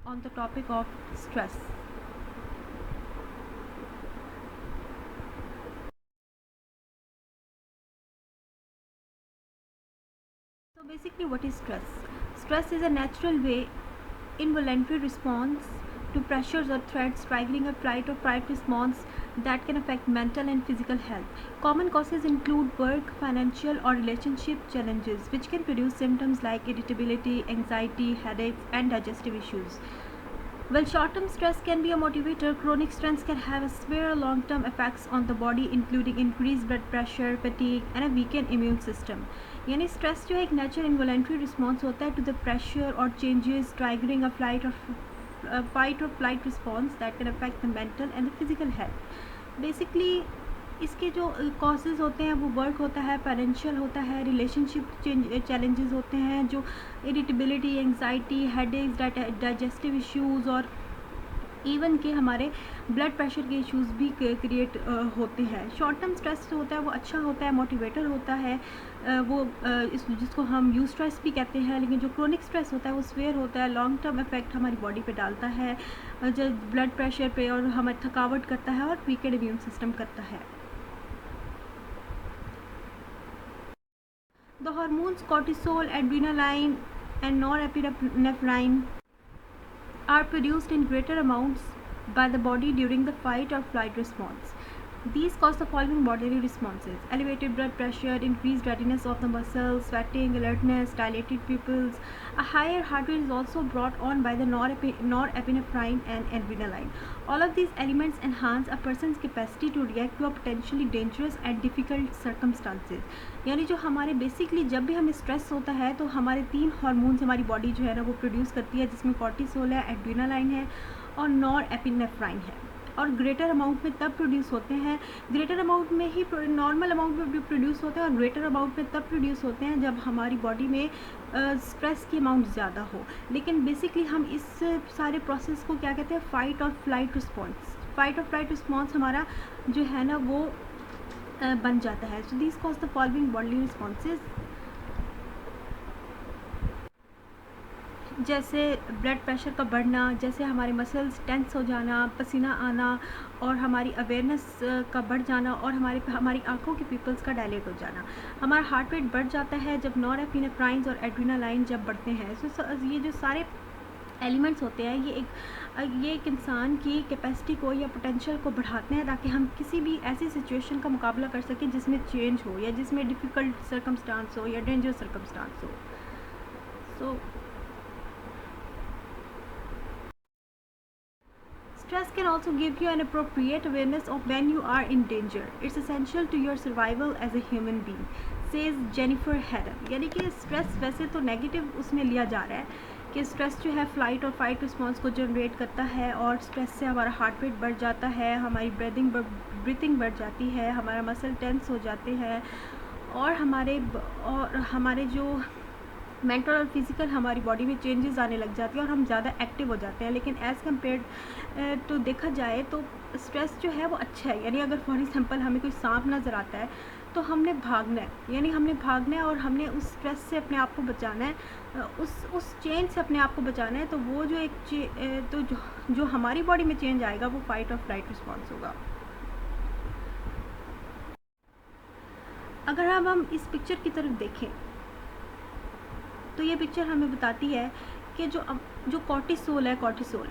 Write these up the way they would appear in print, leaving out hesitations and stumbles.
on the topic of stress. So basically, what is stress? Stress is a natural way, involuntary response to pressures or threats, triggering a flight or fight response that can affect mental and physical health. Common causes include work, financial, or relationship challenges, which can produce symptoms like irritability, anxiety, headaches, and digestive issues. While short-term stress can be a motivator, chronic stress can have severe long-term effects on the body, including increased blood pressure, fatigue, and a weakened immune system. यानी stress जो है एक natural इन्वॉलंटरी response होता है to the pressure और changes ट्राइगरिंग a fight और flight response that can affect the mental and the physical health. Basically इसके जो कॉजेज़ होते हैं वो वर्क होता है, फाइनेंशियल होता है, रिलेशनशिप चैलेंजेस होते हैं जो irritability, anxiety, headaches, digestive issues और इवन के हमारे ब्लड प्रेशर के इश्यूज़ भी क्रिएट होते हैं. शॉर्ट टर्म स्ट्रेस जो होता है वो अच्छा होता है, मोटिवेटर होता है, वो जिसको हम यूस्ट्रेस भी कहते हैं. लेकिन जो क्रोनिक स्ट्रेस होता है वो स्वेयर होता है, लॉन्ग टर्म इफेक्ट हमारी बॉडी पे डालता है, जो ब्लड प्रेशर पे और हमारी थकावट करता है और वीकेड इम्यून सिस्टम करता है. The hormones cortisol, adrenaline, and norepinephrine are produced in greater amounts by the body during the fight or flight response. These cause the following bodily responses: elevated blood pressure, increased readiness of the muscles, sweating, alertness, dilated pupils. A higher heart rate is also brought on by the norepinephrine and adrenaline. All of these elements enhance a person's capacity to react to a potentially dangerous and difficult circumstances. यानी जो हमारे basically जब भी हमें stress होता है तो हमारे 3 हार्मोन्स हमारी बॉडी जो है ना वो प्रोड्यूस करती है, जिसमें कॉर्टिसोल है, एड्रेनालाइन है और नॉरएपिनेफ्राइन है. और ग्रेटर अमाउंट में तब प्रोड्यूस होते हैं, ग्रेटर अमाउंट में ही नॉर्मल अमाउंट में भी प्रोड्यूस होते हैं और ग्रेटर अमाउंट में तब प्रोड्यूस होते हैं जब हमारी बॉडी में स्ट्रेस की अमाउंट ज़्यादा हो. लेकिन बेसिकली हम इस सारे प्रोसेस को क्या कहते हैं, फाइट और फ्लाइट रिस्पॉन्स. फाइट और फ्लाइट रिस्पॉन्स हमारा जो है ना वो बन जाता है. So this cause the following body responses, जैसे ब्लड प्रेशर का बढ़ना, जैसे हमारे मसल्स टेंस हो जाना, पसीना आना और हमारी अवेयरनेस का बढ़ जाना और हमारी आंखों के पिपल्स का डायलेट हो जाना. हमारा हार्ट रेट बढ़ जाता है जब नॉरएपिनेफ्राइन और एड्रेनालाइन जब बढ़ते हैं. सो ये जो सारे एलिमेंट्स होते हैं ये एक इंसान की कैपेसिटी को या पोटेंशियल को बढ़ाते हैं ताकि हम किसी भी ऐसी सिचुएशन का मुकाबला कर सकें जिसमें चेंज हो या जिसमें डिफ़िकल्ट सर्कमस्टांस हो या डेंजरस सर्कमस्टांस हो. सो stress can also give you an appropriate awareness of when you are in danger. It's essential to your survival as a human being, says Jennifer Haddon. यानी कि stress वैसे तो negative उसमें लिया जा रहा है कि स्ट्रेस जो है फ्लाइट और फाइट रिस्पॉन्स को जनरेट करता है और स्ट्रेस से हमारा हार्ट रेट बढ़ जाता है, हमारी ब्रीथिंग बढ़ जाती है, हमारा मसल टेंस हो जाते हैं और हमारे जो मेंटल और फिज़िकल हमारी बॉडी में चेंजेस आने लग जाती है और हम ज़्यादा एक्टिव हो जाते हैं. लेकिन एज़ कम्पेयर्ड तो देखा जाए तो स्ट्रेस जो है वो अच्छा है. यानी अगर फॉर एग्जांपल हमें कोई सांप नज़र आता है तो हमने भागना है, यानी हमने भागना है और हमने उस स्ट्रेस से अपने आप को बचाना है, उस चेन से अपने आप को बचाना है. तो वो जो जो हमारी बॉडी में चेंज आएगा वो फाइट और फ्लाइट रिस्पॉन्स होगा. अगर हम इस पिक्चर की तरफ देखें तो ये पिक्चर हमें बताती है कि जो कॉर्टिसोल है, कॉर्टिसोल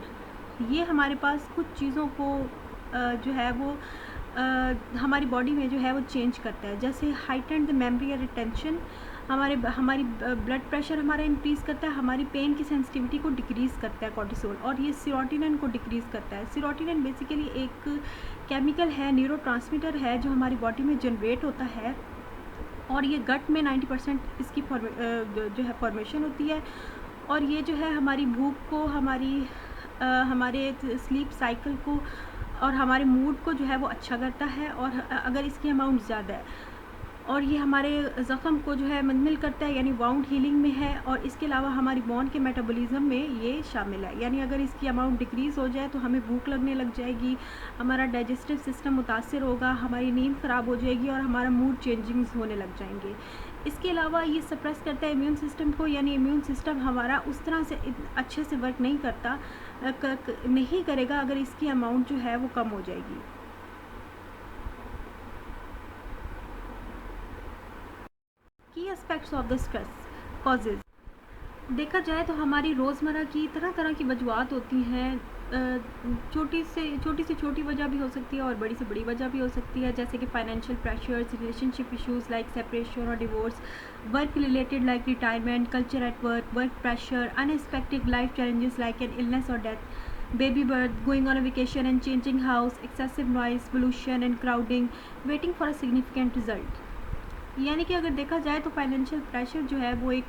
ये हमारे पास कुछ चीज़ों को जो है वो हमारी बॉडी में जो है वो चेंज करता है. जैसे हाइटेंड द मेमोरी या रिटेंशन, हमारी ब्लड प्रेशर हमारा इंक्रीज़ करता है, हमारी पेन की सेंसिटिविटी को डिक्रीज़ करता है कॉर्टिसोल. और ये सीरोटोनिन को डिक्रीज़ करता है. सीरोटोनिन बेसिकली एक केमिकल है, न्यूरोट्रांसमीटर है जो हमारी बॉडी में जनरेट होता है और ये गट में 90% इसकी जो है फॉर्मेशन होती है. और ये जो है हमारी भूख को, हमारे स्लीप साइकिल को और हमारे मूड को जो है वो अच्छा करता है. और अगर इसकी अमाउंट ज़्यादा है और ये हमारे ज़ख़म को जो है मुंतमिल करता है, यानी वाउंड हीलिंग में है. और इसके अलावा हमारी बोन के मेटाबॉलिज्म में ये शामिल है. यानी अगर इसकी अमाउंट डिक्रीज़ हो जाए तो हमें भूख लगने लग जाएगी, हमारा डाइजेस्टिव सिस्टम मुतासर होगा, हमारी नींद ख़राब हो जाएगी और हमारा मूड चेंजिंग्स होने लग जाएंगे. इसके अलावा ये सप्रेस करता है इम्यून सिस्टम को, यानी इम्यून सिस्टम हमारा उस तरह से अच्छे से वर्क नहीं करता, नहीं करेगा अगर इसकी अमाउंट जो है वो कम हो जाएगी। की aspects of the stress causes, देखा जाए तो हमारी रोज़मर्रा की तरह तरह की वजूहत होती हैं। छोटी से छोटी वजह भी हो सकती है और बड़ी से बड़ी वजह भी हो सकती है, जैसे कि financial pressures, relationship issues like separation और divorce, work related like retirement, culture at work, work pressure, unexpected life challenges like an illness और death, baby birth, going on a vacation and changing house, excessive noise, pollution and crowding, waiting for a significant result. यानी कि अगर देखा जाए तो financial pressure जो है वो एक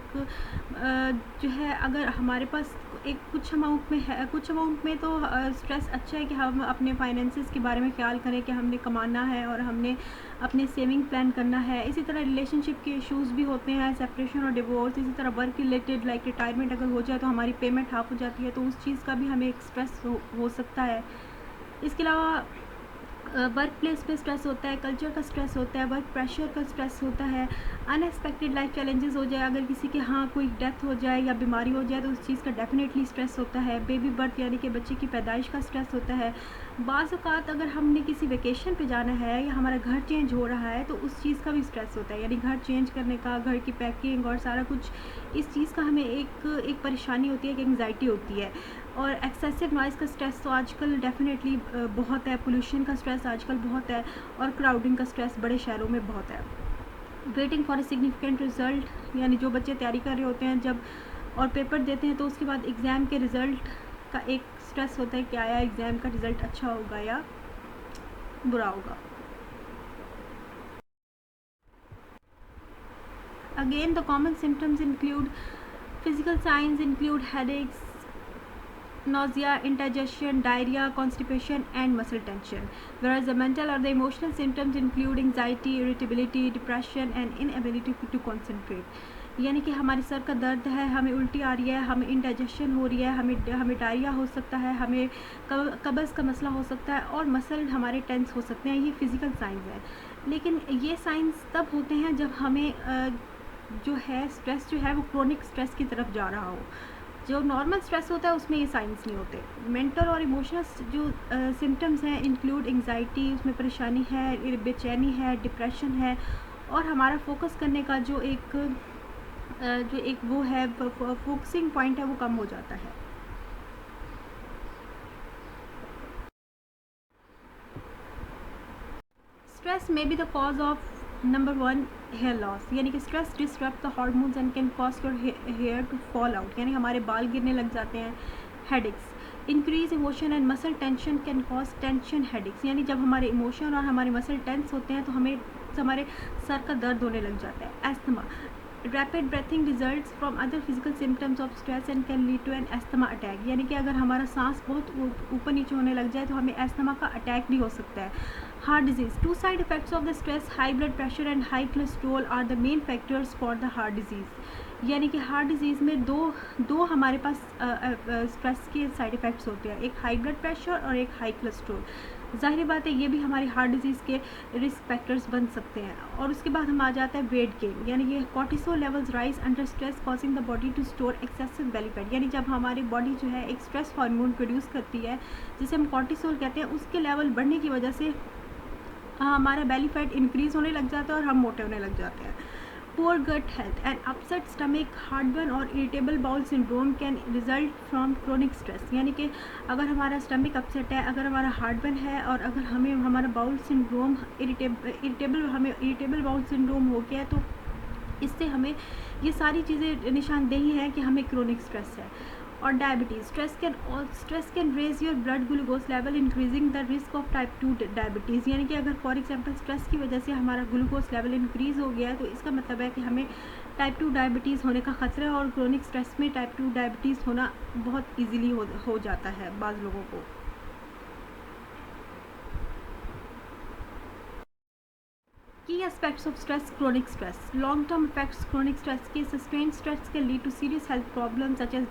जो है, अगर हमारे पास एक कुछ अमाउंट में है, कुछ अमाउंट में तो स्ट्रेस अच्छा है कि हम अपने फाइनेंसेस के बारे में ख्याल करें कि हमने कमाना है और हमने अपने सेविंग प्लान करना है। इसी तरह रिलेशनशिप के इश्यूज़ भी होते हैं, सेपरेशन और डिवोर्स। इसी तरह वर्क रिलेटेड लाइक रिटायरमेंट अगर हो जाए तो हमारी पेमेंट हाफ हो जाती है, तो उस चीज़ का भी हमें एक स्ट्रेस हो सकता है। इसके अलावा वर्क प्लेस पे स्ट्रेस होता है, कल्चर का स्ट्रेस होता है, वर्क प्रेशर का स्ट्रेस होता है, अनएक्सपेक्टेड लाइफ चैलेंजेस हो जाए, अगर किसी के यहाँ कोई डेथ हो जाए या बीमारी हो जाए तो उस चीज़ का डेफिनेटली स्ट्रेस होता है। बेबी बर्थ यानी कि बच्चे की पैदाइश का स्ट्रेस होता है। बाज़ औक़ात अगर हमने किसी वेकेशन पे जाना है या हमारा घर चेंज हो रहा है तो उस चीज़ का भी स्ट्रेस होता है, यानी घर चेंज करने का, घर की पैकिंग और सारा कुछ, इस चीज़ का हमें एक परेशानी होती है, एक एंग्जाइटी होती है। और एक्सेसिव नॉइज़ का स्ट्रेस तो आजकल डेफिनेटली बहुत है, पोल्यूशन का स्ट्रेस आजकल बहुत है और क्राउडिंग का स्ट्रेस बड़े शहरों में बहुत है। Waiting for a significant result, यानी जो बच्चे तैयारी कर रहे होते हैं जब और पेपर देते हैं तो उसके बाद एग्ज़ाम के रिज़ल्ट का एक स्ट्रेस होता है कि आया एग्ज़ाम का रिज़ल्ट अच्छा होगा या बुरा होगा। Again the common symptoms include physical science include headaches, nausea, indigestion, diarrhea, constipation and muscle tension, whereas the mental or the emotional symptoms include anxiety, irritability, depression and inability to concentrate। यानी कि हमारे sir का दर्द है, हमें उल्टी आ रही है, हमें इंडाइजेशन हो रही है, हमें डायरिया हो सकता है, हमें कब्ज़ का मसला हो सकता है और मसल हमारे टेंस हो सकते हैं। ये फिज़िकल साइंस है, लेकिन ये साइंस तब होते हैं जब हमें जो है स्ट्रेस जो है वो क्रोनिक स्ट्रेस की तरफ जा रहा हो। जो नॉर्मल स्ट्रेस होता है उसमें ये साइंस नहीं होते। मेंटल और इमोशनल जो सिम्टम्स हैं इंक्लूड एंग्जाइटी, उसमें परेशानी है, बेचैनी है, डिप्रेशन है और हमारा फोकस करने का जो एक वो है फोकसिंग पॉइंट है वो कम हो जाता है। Stress may be the cause of number 1 hair loss, यानी कि stress disturb the hormones and can cause your hair to fall out, यानी हमारे बाल गिरने लग जाते हैं। Headaches, increase emotion and muscle tension can cause tension headaches, यानी जब हमारे इमोशन और हमारे मसल टेंस होते हैं तो हमारे सर का दर्द होने लग जाता है। Asthma, rapid breathing results from other physical symptoms of stress and can lead to an asthma attack, यानी कि अगर हमारा सांस बहुत ऊपर नीचे होने लग जाए तो हमें एस्थमा का अटैक भी हो सकता है। Heart disease, two side effects of the stress, high blood pressure and high cholesterol are the main factors for the heart disease, यानी कि हार्ट डिजीज़ में दो हमारे पास स्ट्रेस के साइड इफ़ेक्ट्स होते हैं, एक हाई ब्लड प्रेशर और एक हाई कोलेस्ट्रॉल। ज़ाहिर बात है ये भी हमारी हार्ट डिजीज़ के रिस्क फैक्टर्स बन सकते हैं। और उसके बाद हम आ जाता है वेट गेन, यानी कि cortisol levels rise under stress causing the body to store excessive belly fat, यानी जब हमारी बॉडी जो है एक स्ट्रेस हार्मोन प्रोड्यूस करती है जिसे हम कॉर्टिसोल कहते हैं, उसके लेवल बढ़ने की वजह से हमारा बेली फैट इंक्रीज़ होने लग जाता है और हम मोटे होने लग जाते हैं। Poor gut health and upset stomach, heartburn और irritable bowel syndrome can result from chronic stress, यानी कि अगर हमारा स्टमक अपसेट है, अगर हमारा हार्टबर्न है और अगर हमें हमारा bowel syndrome irritable bowel syndrome हो गया है तो इससे हमें ये सारी चीज़ें निशानदेही है कि हमें क्रोनिक स्ट्रेस है। और diabetes, stress can raise your blood glucose level increasing the risk of type 2 diabetes, यानी कि अगर फॉर एग्जांपल स्ट्रेस की वजह से हमारा ग्लूकोज लेवल इंक्रीज़ हो गया है तो इसका मतलब है कि हमें टाइप 2 डायबिटीज़ होने का ख़तरा है। और क्रोनिक स्ट्रेस में टाइप 2 डायबिटीज़ होना बहुत ईजीली हो जाता है बाज़ लोगों को। Key aspects of stress, chronic stress. Long-term effects, chronic stress के sustained stress can lead to serious health problems such as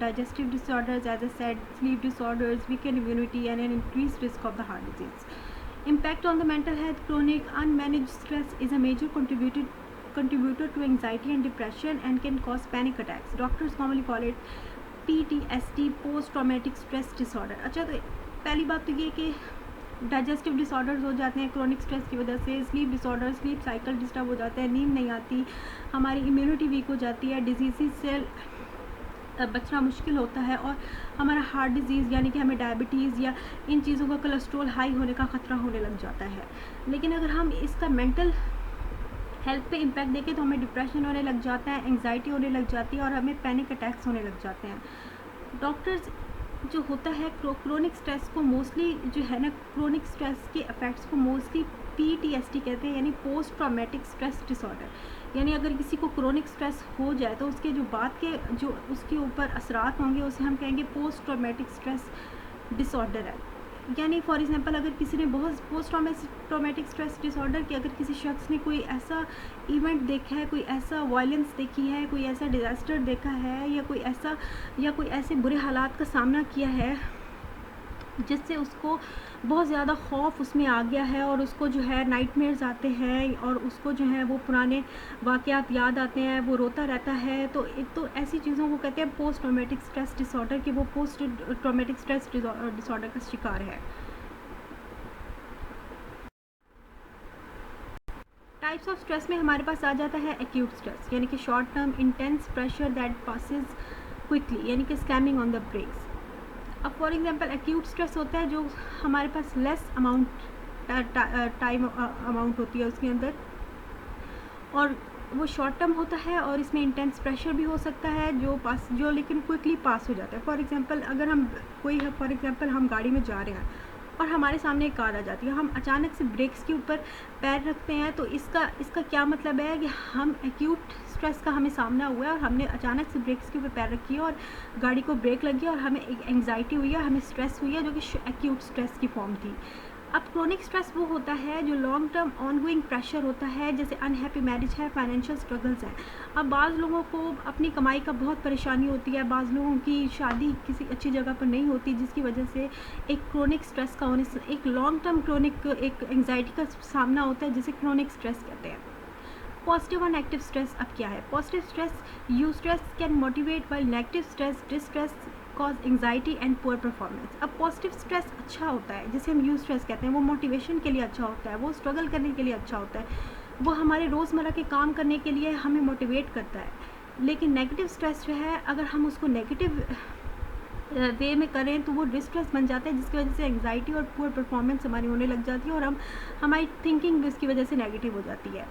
digestive disorders, as I said, sleep disorders, weakened immunity and an increased risk of the heart disease. Impact on the mental health, chronic unmanaged stress is a major contributor contributor to anxiety and depression and can cause panic attacks. Doctors commonly call it PTSD, post traumatic stress disorder. अच्छा, तो पहली बात तो ये कि digestive disorders हो जाते हैं क्रोनिक स्ट्रेस की वजह से, sleep disorder, sleep cycle disturb हो जाता है, नींद नहीं आती, हमारी इम्यूनिटी वीक हो जाती है, डिजीज़ से बचना मुश्किल होता है, और हमारा हार्ट डिजीज़ यानी कि हमें डायबिटीज़ या इन चीज़ों का कोलेस्ट्रॉल हाई होने का ख़तरा होने लग जाता है. लेकिन अगर हम इसका मेंटल हेल्थ पे इम्पैक्ट देखें तो हमें डिप्रेशन होने लग जाता है, एंग्जाइटी होने लग जाती है और हमें पैनिक अटैक्स होने लग जाते हैं. डॉक्टर्स जो होता है क्रोनिक स्ट्रेस को मोस्टली जो है ना, क्रोनिक स्ट्रेस के इफ़ेक्ट्स को मोस्टली PTSD कहते हैं, यानी पोस्ट ट्रॉमेटिक स्ट्रेस डिसऑर्डर. यानी अगर किसी को क्रोनिक स्ट्रेस हो जाए तो उसके जो बाद के जो उसके ऊपर असरात होंगे उसे हम कहेंगे पोस्ट ट्रॉमेटिक स्ट्रेस डिसऑर्डर है. यानी फॉर एग्जांपल अगर किसी ने बहुत पोस्ट ट्रॉमेटिक स्ट्रेस डिसऑर्डर की, अगर किसी शख्स ने कोई ऐसा इवेंट देखा है, कोई ऐसा वायलेंस देखी है, कोई ऐसा डिज़ास्टर देखा है, या कोई ऐसे बुरे हालात का सामना किया है जिससे उसको बहुत ज़्यादा खौफ उसमें आ गया है और उसको जो है नाइटमेयर्स आते हैं और उसको जो है वो पुराने वाक़यात याद आते हैं, वो रोता रहता है, तो एक तो ऐसी चीज़ों को कहते हैं पोस्ट ट्रॉमेटिक स्ट्रेस डिसऑर्डर, कि वो पोस्ट ट्रॉमेटिक स्ट्रेस डिसऑर्डर का शिकार है. टाइप्स ऑफ स्ट्रेस में हमारे पास आ जाता है एक्यूट स्ट्रेस, यानी कि short term intense pressure that passes quickly, यानी कि स्कैमिंग ऑन द ब्रेक्स. अब फॉर एग्जांपल एक्यूट स्ट्रेस होता है जो हमारे पास लेस टाइम अमाउंट होती है उसके अंदर, और वो शॉर्ट टर्म होता है और इसमें इंटेंस प्रेशर भी हो सकता है जो लेकिन क्विकली पास हो जाता है. फॉर एग्जांपल अगर हम गाड़ी में जा रहे हैं और हमारे सामने एक कार आ जाती है, हम अचानक से ब्रेक्स के ऊपर पैर रखते हैं, तो इसका क्या मतलब है कि हम एक्यूट स्ट्रेस का हमें सामना हुआ है और हमने अचानक से ब्रेक्स के ऊपर पैर रखी है और गाड़ी को ब्रेक लगी और हमें एक एंग्जाइटी हुई है, हमें स्ट्रेस हुई है, जो कि एक्यूट स्ट्रेस की फॉर्म थी. अब क्रोनिक स्ट्रेस वो होता है जो लॉन्ग टर्म ऑनगोइंग प्रेशर होता है, जैसे अनहैप्पी मैरिज है, फाइनेंशियल स्ट्रगल्स हैं. अब बाज़ लोगों को अपनी कमाई का बहुत परेशानी होती है, बाज़ लोगों की शादी किसी अच्छी जगह पर नहीं होती, जिसकी वजह से एक क्रोनिक स्ट्रेस का होने से एक लॉन्ग टर्म क्रोनिक एक एंग्जाइटी का सामना होता है, जिसे क्रोनिक स्ट्रेस कहते हैं. पॉजिटिव और नेगेटिव स्ट्रेस अब क्या है? Positive stress, you stress can motivate, while negative stress distress cause anxiety and poor performance. अब पॉजिटिव स्ट्रेस अच्छा होता है, जिसे हम यू स्ट्रेस कहते हैं, वो मोटिवेशन के लिए अच्छा होता है, वो स्ट्रगल करने के लिए अच्छा होता है, वो हमारे रोज़मर्रा के काम करने के लिए हमें मोटिवेट करता है. लेकिन नेगेटिव स्ट्रेस जो है, अगर हम उसको नेगेटिव वे में करें तो वो डिस्ट्रेस बन जाता है, जिसकी वजह से एंग्जाइटी और पुअर परफॉर्मेंस हमारी होने लग जाती है और हमारी थिंकिंग भी उसकी वजह से नेगेटिव हो जाती है.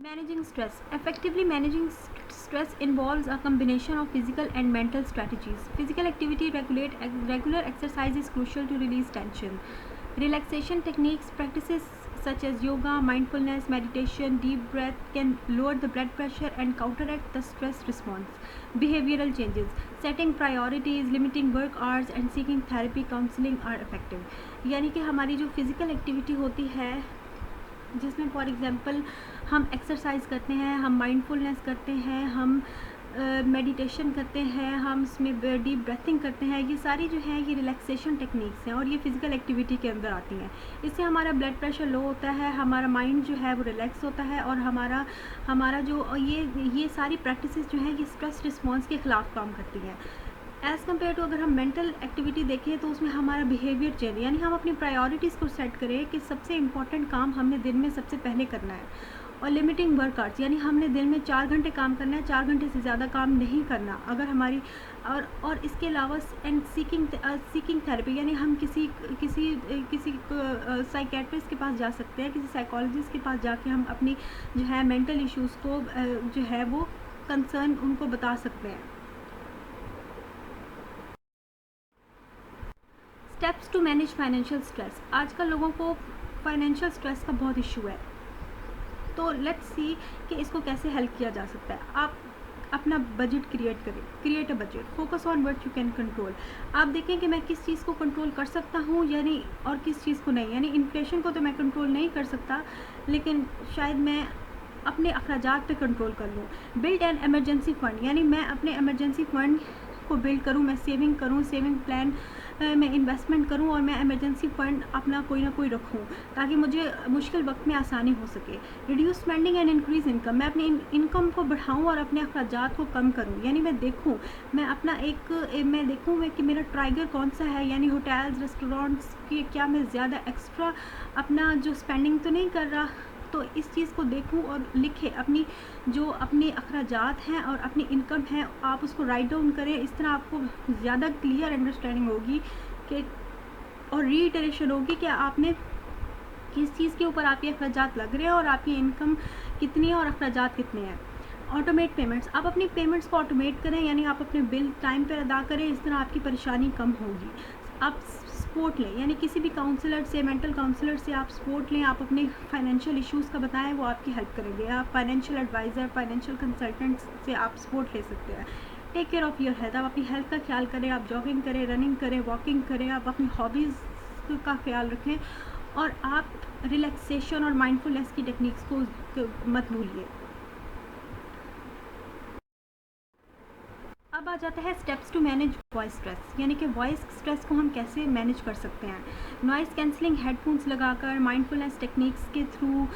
Managing stress. Effectively managing stress involves a combination of physical and mental strategies. Physical activity, regular exercise is crucial to release tension. Relaxation techniques, practices such as yoga, mindfulness, meditation, deep breath can lower the blood pressure and counteract the stress response. Behavioral changes. Setting priorities, limiting work hours and seeking therapy counseling are effective. यानी कि हमारी जो physical activity होती है, जिसमें for example हम exercise करते हैं, हम माइंडफुलनेस करते हैं, हम मेडिटेशन करते हैं, हम इसमें डीप ब्रीथिंग करते हैं, ये सारी जो है ये रिलैक्सेशन टेक्निक्स हैं और ये फ़िज़िकल एक्टिविटी के अंदर आती हैं. इससे हमारा ब्लड प्रेशर लो होता है, हमारा माइंड जो है वो रिलैक्स होता है और हमारा जो ये सारी प्रैक्टिसेस जो हैं ये स्ट्रेस रिस्पॉन्स के ख़िलाफ़ काम करती हैं. एज़ कम्पेयर टू अगर हम मेंटल एक्टिविटी देखें तो उसमें हमारा बिहेवियर चेंज, यानी हम अपनी प्रायोरिटीज़ को सेट करें कि सबसे इम्पॉर्टेंट काम हमने दिन में सबसे पहले करना है, और लिमिटिंग वर्क आवर्स, यानी हमने दिन में 4 घंटे काम करना है, 4 घंटे से ज़्यादा काम नहीं करना. अगर हमारी और इसके अलावा एंड सीकिंग थेरेपी, यानी हम किसी साइकेट्रिस्ट के पास जा सकते हैं, किसी साइकोलॉजिस्ट के पास जाके हम अपनी जो है मेंटल इश्यूज़ को जो है वो कंसर्न उनको बता सकते हैं. Steps to manage financial stress. आजकल लोगों को फाइनेंशियल स्ट्रेस का बहुत इशू है, तो लेट्स सी कि इसको कैसे हेल्प किया जा सकता है. आप अपना बजट क्रिएट करें, create a budget, focus on what you can control. आप देखें कि मैं किस चीज़ को कंट्रोल कर सकता हूँ यानी और किस चीज़ को नहीं. यानी इन्फ्लेशन को तो मैं कंट्रोल नहीं कर सकता, लेकिन शायद मैं अपने अखराजात पे कंट्रोल कर लूँ. बिल्ड एन एमरजेंसी फ़ंड, यानी मैं अपने एमरजेंसी फ़ंड को बिल्ड करूँ, मैं सेविंग करूँ, सेविंग प्लान मैं इन्वेस्टमेंट करूं और मैं इमरजेंसी फ़ंड अपना कोई ना कोई रखूं ताकि मुझे मुश्किल वक्त में आसानी हो सके। Reduce spending and increase income, मैं अपनी इनकम को बढ़ाऊं और अपने अखराजात को कम करूं, यानी मैं देखूं कि मेरा ट्राइगर कौन सा है, यानी होटल्स रेस्टोरेंट्स की क्या मैं ज़्यादा एक्स्ट्रा अपना जो स्पेंडिंग तो नहीं कर रहा। तो इस चीज़ को देखूं और लिखें, अपने अखराजात हैं और अपनी इनकम है आप उसको राइट डाउन करें। इस तरह आपको ज़्यादा क्लियर अंडरस्टैंडिंग होगी कि और रीइटरेशन होगी कि आपने किस चीज़ के ऊपर आपके अखराजात लग रहे हैं और आपकी इनकम कितनी है और अखराजात कितने हैं। ऑटोमेट पेमेंट्स, आप अपनी पेमेंट्स को ऑटोमेट करें, यानी आप अपने बिल टाइम पर अदा करें, इस तरह आपकी परेशानी कम होगी। आप सपोर्ट लें, यानी किसी भी काउंसलर से, मेंटल काउंसलर से आप सपोर्ट लें, आप अपने फाइनेंशियल इश्यूज़ का बताएं, वो आपकी हेल्प करेंगे। आप फाइनेंशियल एडवाइज़र, फाइनेंशियल कंसल्टेंट से आप सपोर्ट ले सकते हैं। Take care of your health, आप अपनी हेल्थ का ख्याल करें, आप जॉगिंग करें, रनिंग करें, वॉकिंग करें, आप अपनी हॉबीज़ का ख्याल रखें और आप रिलैक्सेशन और माइंडफुलनेस की टेक्निक्स को मत भूलिए। अब आ जाता है steps to manage voice stress, यानी कि वॉइस स्ट्रेस को हम कैसे मैनेज कर सकते हैं। नॉइज़ कैंसलिंग हेडफोन्स लगाकर, माइंडफुलनेस टेक्निक्स के थ्रू।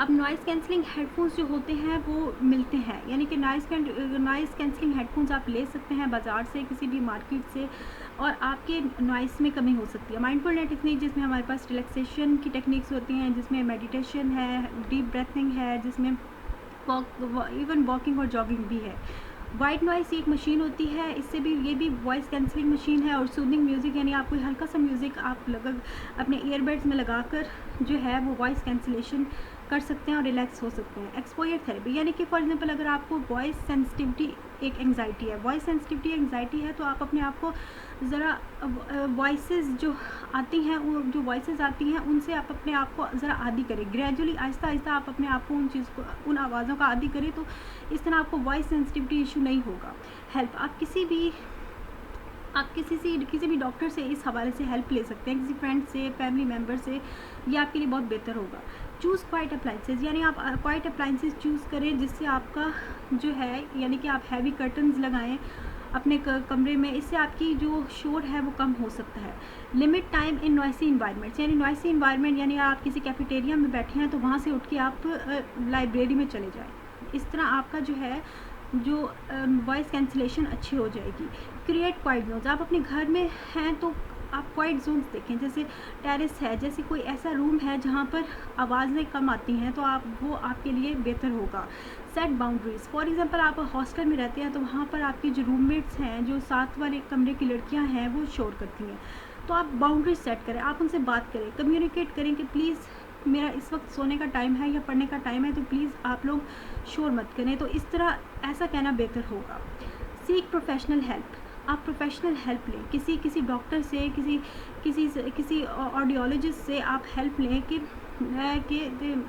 अब नॉइज़ कैंसलिंग हेडफोन्स जो होते हैं वो मिलते हैं, यानी कि नॉइज़ कैंसलिंग हेडफोन्स आप ले सकते हैं बाज़ार से, किसी भी मार्केट से, और आपके नॉइज़ में कमी हो सकती है। माइंडफुलनेस टेक्निक जिसमें हमारे पास रिलैक्सेशन की टेक्निक्स होती हैं, जिसमें मेडिटेशन है, डीप ब्रीथिंग है, जिसमें इवन वॉकिंग और जॉगिंग भी है। वाइट नॉइस एक मशीन होती है, ये भी वॉइस कैंसलिंग मशीन है। और सूदिंग म्यूज़िक, यानी आप कोई हल्का सा म्यूज़िक आप अपने ईयरबड्स में लगाकर जो है वो वॉइस कैंसलेशन कर सकते हैं और रिलैक्स हो सकते हैं। एक्सपोजर थेरेपी, यानी कि फॉर एग्जांपल अगर आपको वॉइस सेंसिटिविटी एक एंग्जाइटी है, तो आप अपने आप को ज़रा वॉइसेस जो आती हैं, वो जो वॉइसेस आती हैं उनसे आप अपने आप को ज़रा आदी करें। ग्रेजुअली आहिस्ता आहिस्ता आप अपने आप को उन आवाज़ों का आदी करें, तो इस तरह आपको वॉइस सेंसिटिविटी इशू नहीं होगा। हेल्प, आप किसी भी डॉक्टर से इस हवाले से हेल्प ले सकते हैं, किसी फ्रेंड से, फैमिली मेम्बर से, ये आपके लिए बहुत बेहतर होगा। चूज़ क्वाइट अप्लाइंसेज, यानी आप क्वाइट अप्लाइंसेज चूज़ करें जिससे आपका जो है, यानी कि आप हैवी कर्टन्स लगाएं अपने कमरे में, इससे आपकी जो शोर है वो कम हो सकता है। Limit time in noisy environments, यानी नॉइसी इन्वायरमेंट, यानी आप किसी कैफेटेरिया में बैठे हैं तो वहाँ से उठ के आप लाइब्रेरी में चले जाएँ। इस तरह आपका जो है वॉइस कैंसलेशन अच्छी हो जाएगी। क्रिएट क्वाइट जोन्स, आप अपने घर में हैं तो आप क्वाइट जोन्स देखें, जैसे टेरेस है, जैसे कोई ऐसा रूम है जहाँ पर आवाज़ें कम आती हैं, तो वो आपके लिए बेहतर होगा। सेट बाउंड्रीज़, फॉर एग्जांपल आप हॉस्टल में रहते हैं तो वहाँ पर आपके जो रूममेट्स हैं, जो साथ वाले कमरे की लड़कियाँ हैं, वो शोर करती हैं, तो आप बाउंड्रीज सेट करें, आप उनसे बात करें, कम्युनिकेट करें कि प्लीज़ मेरा इस वक्त सोने का टाइम है या पढ़ने का टाइम है, तो प्लीज़ आप लोग शोर मत करें। तो इस तरह ऐसा कहना बेहतर होगा। सीक प्रोफेशनल हेल्प, आप प्रोफेशनल हेल्प लें, किसी डॉक्टर से, किसी ऑडियोलॉजिस्ट से आप हेल्प लें कि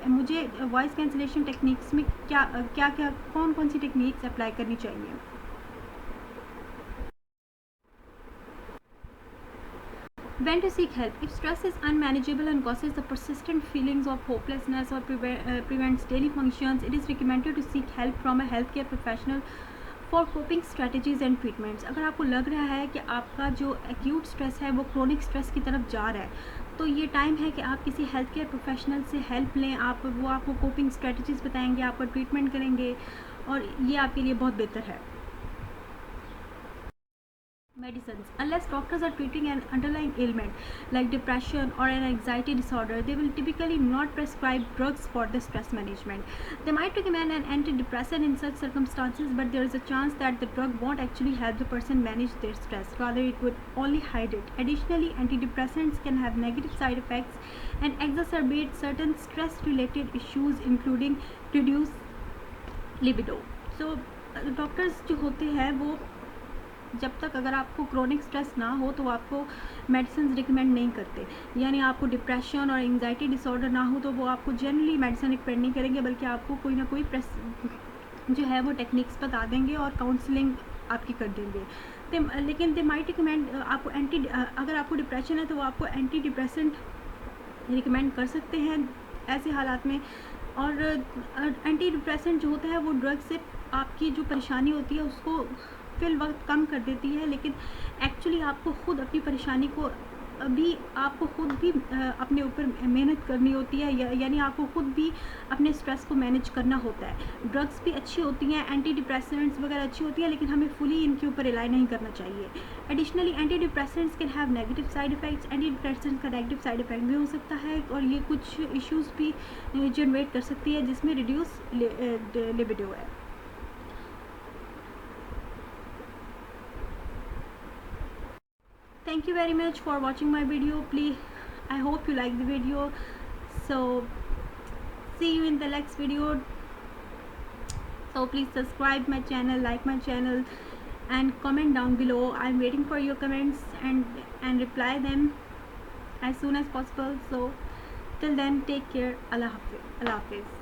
मुझे वॉइस कैंसलेशन टेक्निक्स में कौन सी टेक्निक्स अप्लाई करनी चाहिए। When to seek help? If stress is unmanageable and causes the persistent feelings of hopelessness or prevents daily functions, it is recommended to seek help from a healthcare professional for coping strategies and treatments. अगर आपको लग रहा है कि आपका जो acute stress है वो क्रोनिक स्ट्रेस की तरफ जा रहा है, तो ये टाइम है कि आप किसी हेल्थ केयर प्रोफेशनल से हेल्प लें। वो आपको कोपिंग स्ट्रेटजीज़ बताएंगे, आपका ट्रीटमेंट करेंगे और ये आपके लिए बहुत बेहतर है। Medicines. Unless doctors are treating an underlying ailment like depression or an anxiety disorder, they will typically not prescribe drugs for the stress management. They might recommend an antidepressant in such circumstances, but there is a chance that the drug won't actually help the person manage their stress. Rather, it would only hide it. Additionally, antidepressants can have negative side effects and exacerbate certain stress-related issues, including reduced libido. So, doctors जो होते हैं वो जब तक अगर आपको chronic stress ना हो तो आपको मेडिसिन रिकमेंड नहीं करते, यानी आपको डिप्रेशन और एंग्जाइटी डिसऑर्डर ना हो तो वो आपको जनरली मेडिसिन रिकमेंड नहीं करेंगे, बल्कि आपको कोई ना कोई जो है वो टेक्निक्स बता देंगे और काउंसलिंग आपकी कर देंगे। लेकिन दे माइट रिकमेंड आपको अगर आपको डिप्रेशन है तो वो आपको एंटी डिप्रेसेंट रिकमेंड कर सकते हैं ऐसे हालात में। और एंटी डिप्रेसेंट जो होता है वो ड्रग से आपकी जो परेशानी होती है उसको फिल वक्त कम कर देती है, लेकिन एक्चुअली आपको खुद अपनी परेशानी को अभी आपको खुद भी अपने ऊपर मेहनत करनी होती है, यानी आपको खुद भी अपने स्ट्रेस को मैनेज करना होता है। ड्रग्स भी अच्छी होती हैं, एंटी डिप्रेसेंट्स वगैरह अच्छी होती हैं, लेकिन हमें फुली इनके ऊपर रिलाई नहीं करना चाहिए। Additionally anti depressants can have negative side effects. Anti depressants का नेगेटिव साइड इफ़ेक्ट भी हो सकता है और ये कुछ इश्यूज़ भी जनरेट कर सकती है, जिसमें रिड्यूस लिबिडो है। Thank you very much for watching my video. Please, I hope you like the video. So see you in the next video. So please subscribe my channel, like my channel, and comment down below. I'm waiting for your comments and reply them as soon as possible. So till then, take care. Allah Hafiz.